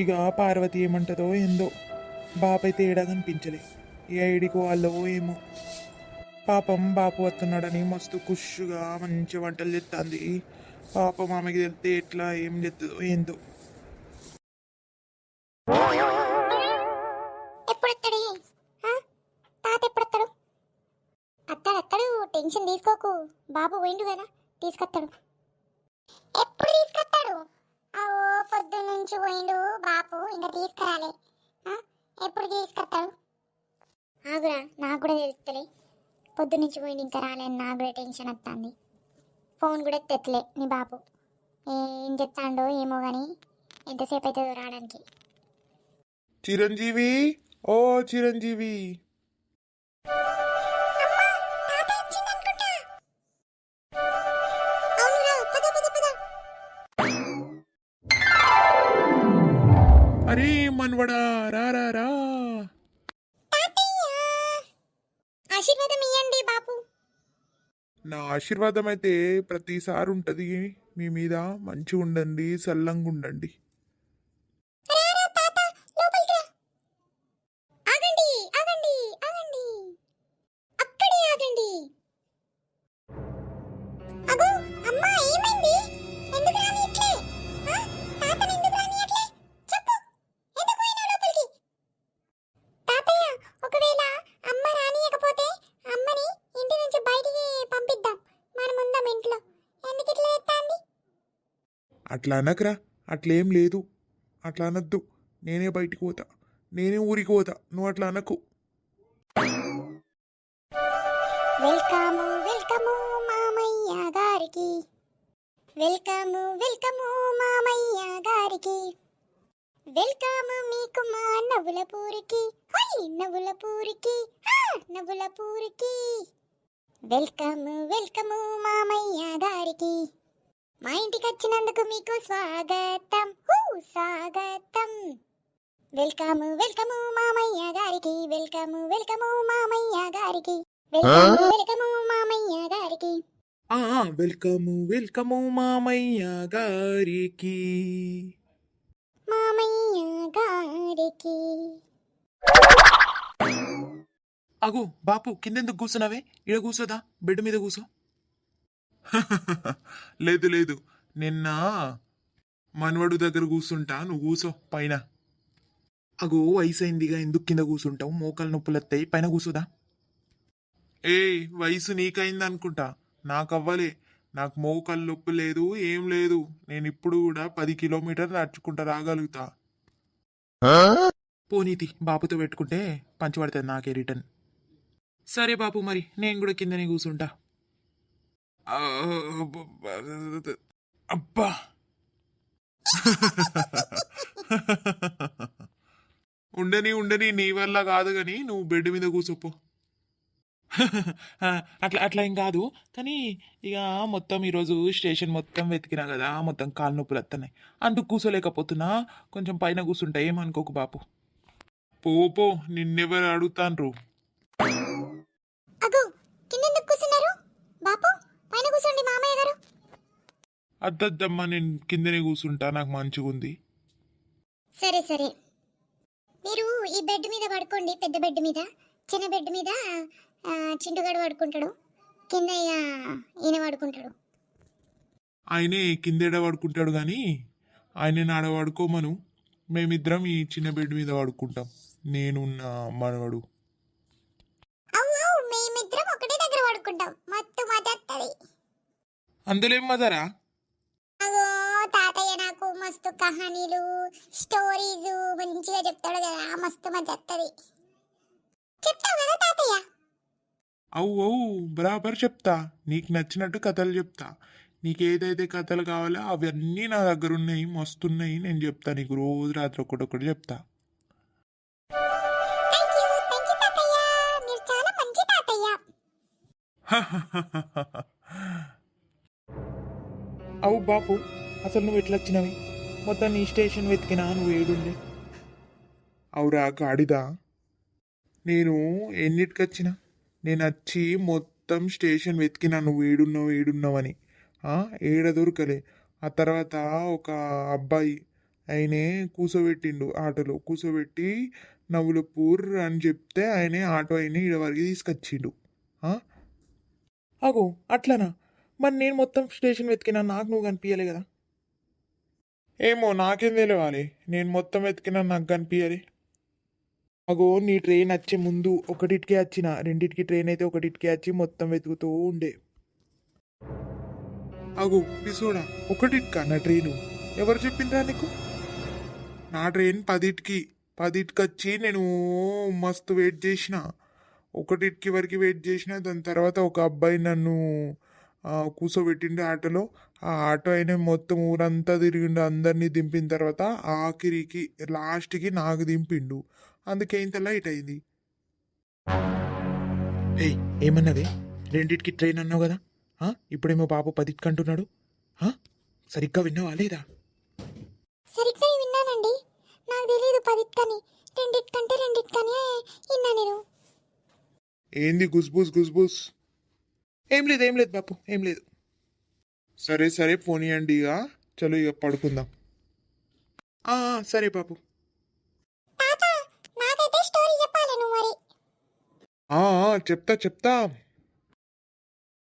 ఇక పార్వతి ఏమంటుందో ఏందో. బాపై తేడా కనిపించలే. ఏ ఐడికి వాళ్ళో ఏమో. పాపం బాపు వస్తున్నాడని మస్తు ఖుషుగా మంచి వంటలు చేస్తుంది. పాపం ఆమెకి తెలితే ఎట్లా ఏం చేస్తుందో ఏందో. ఎప్పుడొస్తాడు తాత ఎప్పుడొస్తాడు? అత్తాడు టెన్షన్ తీసుకోకు, బాబు పోయిండు కదా తీసుకొస్తాడు. ఎప్పుడు తీసుకొస్తాడు? అవో పొద్దున్న నుంచి పోయిండు బాపు, ఇంకా తీసుకురాలే. ఎప్పుడు తీసుకొస్తాడు? ఆగురా, నాకు కూడా తెలుస్తలే. పొద్దున్న నుంచి పోయిండు ఇంకా రాలేని నాకు కూడా టెన్షన్ వస్తుంది. ఫోన్ కూడా ఎత్తలే నీ బాపు. ఏం చెప్తాడో ఏమో కానీ ఎంతసేపు అవుతుందో రావడానికి. చిరంజీవి, ఓ చిరంజీవి. అరే మనవడా, రా రా రా. ఆశీర్వాదం ఇయ్యండి బాపు. నా ఆశీర్వాదం అయితే ప్రతిసారి ఉంటుంది మీ మీద. మంచిగా ఉండండి, సల్లంగా ఉండండి. ఆగండి ఆగండి ఆగండి, అక్కడే ఆగండి. అగో అమ్మా, ఏమైంది? ఎందుకు రానియట్లే? తాతని ఎందుకు రానియట్లే? చెప్పు, ఎందుకు పోయినా లోపలికి? తాతయ్య, ఒకవేళ అమ్మ రానియకపోతే అమ్మని ఇంటి నుంచి బయటికి పంపిద్దాం. మనం ఉందాం ఇంట్లో. ఎందుకు ఇట్లా చేస్తాంది? అట్లా అనకరా, అట్లేం లేదు. అట్లా అనద్దు. నేనే బయటికి పోతా, నేనే ఊరికి పోతా. నువ్వు అట్లా అనకు. వెల్కమ్ వెల్కమ్ మామయ్య గారికి, వెల్కమ్ వెల్కమ్ మామయ్య గారికి, వెల్కమ్ మీకు మా నవ్వుల పూరికి. హై నవ్వుల పూరికి, నవ్వుల పూరికి. వెల్కమ్ వెల్కమ్ మామయ్య గారికి, మా ఇంటికి వచ్చినందుకు మీకు స్వాగతం, స్వాగతం. వెల్కమ్ వెల్కమ్ మామయ్య గారికి, వెల్కమ్ వెల్కమ్ మామయ్య గారికి, వెల్కమ్ వెల్కమ్ మామయ్య గారికి. వెల్కము వెల్కము మామయ్య గారికి. మామయ్య గారికి. అగో బాపు, కిందెందుకు కూర్చున్నావే? ఇడ కూర్చోదా, బెడ్ మీద కూర్చో. లేదు లేదు, నిన్న మనవడు దగ్గర కూర్చుంటా, నువ్వు కూర్చో పైన. అగో వయసు అయిందిగా, ఎందుకు కింద కూర్చుంటావు? మోకాలు నొప్పులు వస్తాయి, పైన కూర్చోదా. వయసు నీకైంది అనుకుంటా, నాకు అవ్వలే. నాకు మోకాలు నొప్పి లేదు, ఏం లేదు. నేను ఇప్పుడు కూడా 10 కిలోమీటర్లు నడుచుకుంటా రాగలుగుతా. పోనీతి, బాపుతో పెట్టుకుంటే పంచబడుతుంది నాకే రిటర్న్. సరే బాపు, మరి నేను కూడా కిందనే కూర్చుంటా. అబ్బా. ఉండని ఉండని, నీ వల్ల కాదు కానీ నువ్వు బెడ్ మీద కూర్చోపో. అట్లా అట్లా ఏం కాదు కానీ, ఇక మొత్తం ఈరోజు స్టేషన్ మొత్తం వెతికినా కదా, మొత్తం కాలు నొప్పులు వస్తున్నాయి. అందుకు కూర్చోలేకపోతున్నా. కొంచెం పైన కూర్చుంటా, ఏమనుకోకు బాపు. పో నిన్నెవరు అడుగుతాన్రు? అగో కిందెందుకు కూర్చున్నారు బాపు? పైన కూర్చోండి మామయ్య గారు. అద్దద్దమ్మా, నేను కిందనే కూర్చుంటా, నాకు మంచిగా ఉంది. సరే సరే, మీరు ఈ బెడ్ మీద పడుకోండి. పెద్ద బెడ్ మీద, చిన్న బెడ్ మీద చింటుగాడు పడుకుంటాడు, కింద ఇక ఈయన పడుకుంటాడు. ఆయనే కిందేడ పడుకుంటాడు కానీ ఆయన ఆడ పడుకోమను. మేమిద్దరం ఈ చిన్న బెడ్ మీద పడుకుంటాం, నేను నా మనవడు. మేమిద్దరం ఒకటే దగ్గర పడుకుంటాం, మత్తు మజత్తది. అందులో ఏం మజారా? అగో తాతయ్య నాకు మస్తు కహానీలు, స్టోరీస్ మంచిగా చెప్తాడు కదా, మస్తు మజత్తది. చెప్తావు కదా తాతయ్య? అవు బరాబర్ చెప్తా. నీకు నచ్చినట్టు కథలు చెప్తా. నీకు ఏదైతే కథలు కావాలో అవన్నీ నా దగ్గర ఉన్నాయి, మస్తున్నాయి. నేను చెప్తా నీకు, రోజు రాత్రి ఒకటి చెప్తా. అవు బాపు, అసలు నువ్వు ఎట్లా వచ్చినవి? మొత్తం నీ స్టేషన్ వెతికినా, నువ్వు ఏడుండే? అవురా గాడిదా, నేను ఎన్నిటికి వచ్చినా? నేను వచ్చి మొత్తం స్టేషన్ వెతికినా, నువ్వు ఏడున్నావు అని. ఏడ దొరకలే. ఆ తర్వాత ఒక అబ్బాయి ఆయనే కూసోబెట్టిండు ఆటోలో కూసోబెట్టి నవ్వులపూర్ అని చెప్తే ఆయనే ఆటో అయిన ఈడ వరకు తీసుకొచ్చిండు ఆ? అగో అట్లనా మరి నేను మొత్తం స్టేషన్ వెతికినా నాకు నువ్వు కనిపించలే కదా ఏమో నాకేం తెలియాలి నేను మొత్తం వెతికినా నాకు కనిపించాలి అగో నీ ట్రైన్ వచ్చే ముందు ఒకటిటికే వచ్చిన రెండిటికి ట్రైన్ అయితే ఒకటిటికే వచ్చి మొత్తం వెతుకుతూ ఉండే అగో పిసోడా ఒకటిటికా నా ట్రైను ఎవరు చెప్పిండ్రా నీకు నా ట్రైన్ పదిటికి వచ్చి నేను మస్తు వెయిట్ చేసిన ఒకటిటికి వరకు వెయిట్ చేసిన దాని తర్వాత ఒక అబ్బాయి నన్ను కూర్చోబెట్టిండు ఆటోలో ఆ ఆటో అయినా మొత్తం ఊరంతా తిరిగిండు అందరినీ దింపిన తర్వాత ఆఖరికి లాస్ట్కి నాకు దింపిండు అందుకే ఇంత లైట్ అయింది ఏయ్ ఏమన్నది రెండిటికి ట్రైన్ అన్నావు కదా ఇప్పుడేమో బాబు 10కి అంటున్నాడు సరిగ్గా విన్నావా లేదా సరిగ్గా విన్నానండి నాకు తెలియదు 10 రెండిటికంటే రెండిటికని విన్నా నేను ఏంది గుస్బుస్ ఏం లేదు బాపు ఏం లేదు సరే సరే పోనీయండి ఇక చలో ఇక పడుకుందాం సరే బాపు తాత నాకైతే స్టోరీ చెప్పాలి నువ్వు మరి చెప్తా